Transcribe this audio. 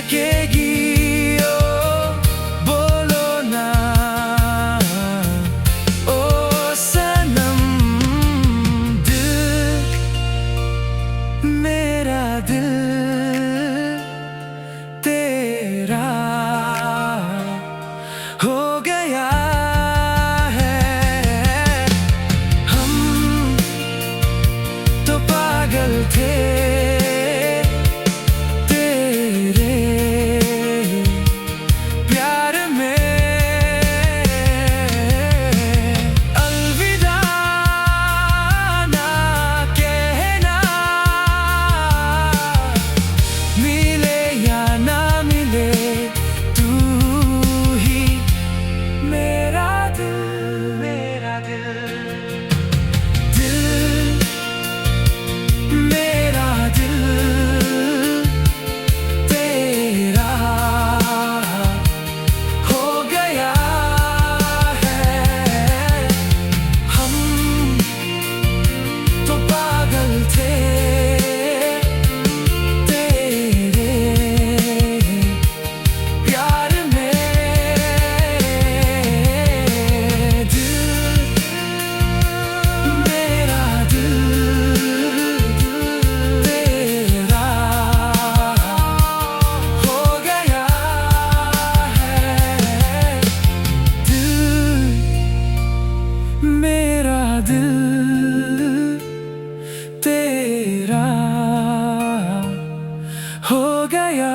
सकेगी। ओ बोलो ना ओ सनम, दिल मेरा दिल तेरा हो गया है। हम तो पागल थे तेरे प्यार में। अलविदा ना कहना, मिले या ना मिले तू ही मेरा दिल, मेरा दिल, दिल मेरा दिल तेरा हो गया है। हम तो पागल थे तेरे प्यार में। दिल मेरा दिल तेरा हो गया है। दिल मेरा दिल तेरा हो गया।